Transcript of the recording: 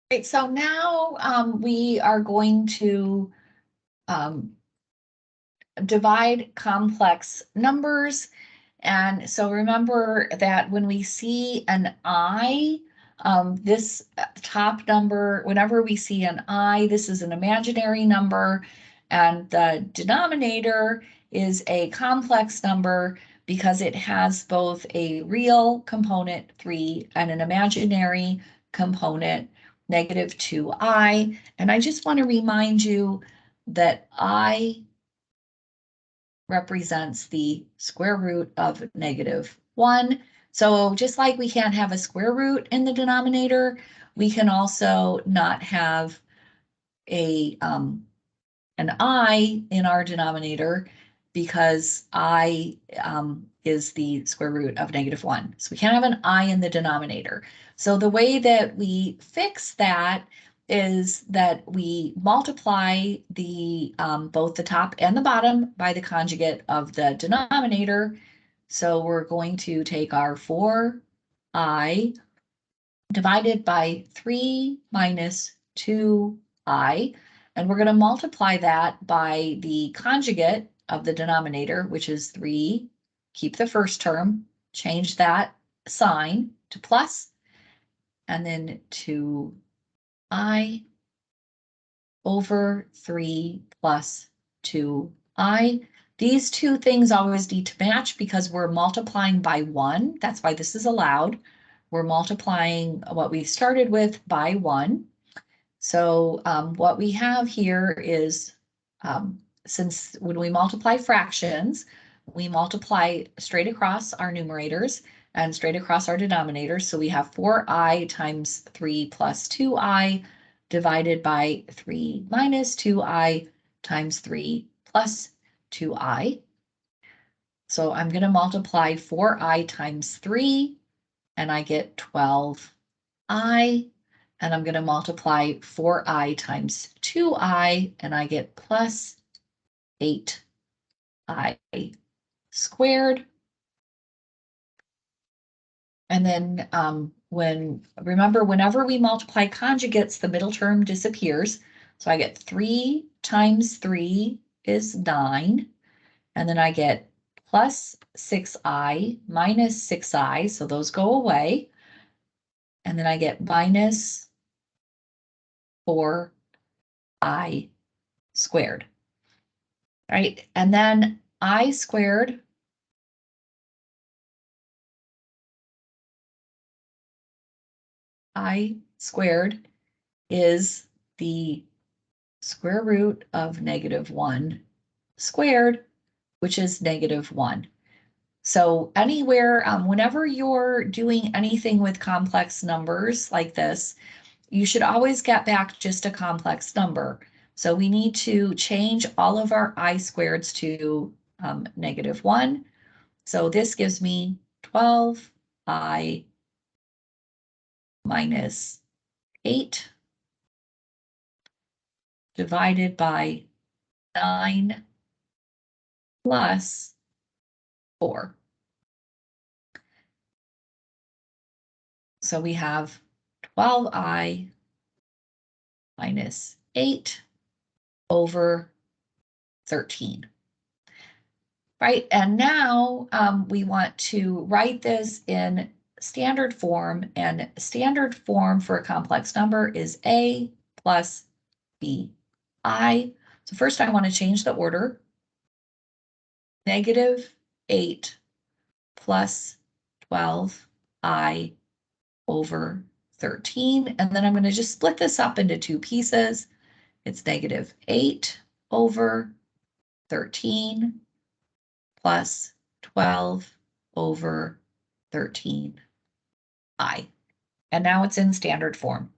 Right, so now we are going to divide complex numbers. And so remember that when we see an I, this top number, whenever we see an I, this is an imaginary number, and the denominator is a complex number because it has both a real component 3 and an imaginary component -2i. And I just want to remind you that I represents the square root of -1. So just like we can't have a square root in the denominator, we can also not have an I in our denominator because I is the square root of -1. So we can't have an I in the denominator. So the way that we fix that is that we multiply the both the top and the bottom by the conjugate of the denominator. So we're going to take our 4i divided by 3 minus 2i, and we're going to multiply that by the conjugate of the denominator, which is 3. Keep the first term, change that sign to plus, and then 2i over 3 plus 2i. These two things always need to match because we're multiplying by 1. That's why this is allowed. We're multiplying what we started with by 1. So what we have here is, since when we multiply fractions, we multiply straight across our numerators and straight across our denominators. So we have 4i times 3 plus 2i divided by 3 minus 2i times 3 plus 2i. So I'm going to multiply 4i times 3, and I get 12i. And I'm going to multiply 4i times 2i, and I get plus 8i squared. And then remember, whenever we multiply conjugates, the middle term disappears. So I get 3 times 3 is 9. And then I get plus 6i minus 6i, so those go away. And then I get minus 4i squared. Right? And then I squared is the square root of -1 squared, which is -1. So anywhere, whenever you're doing anything with complex numbers like this, you should always get back just a complex number. So we need to change all of our I squareds to -1. So this gives me 12i minus 8 divided by 9 plus 4. So we have 12i minus 8 over 13. Right, and now we want to write this in standard form, and standard form for a complex number is a plus bi. So first I want to change the order. -8 plus 12i over 13, and then I'm going to just split this up into two pieces. It's -8 over 13 plus 12 over 13i. And now it's in standard form.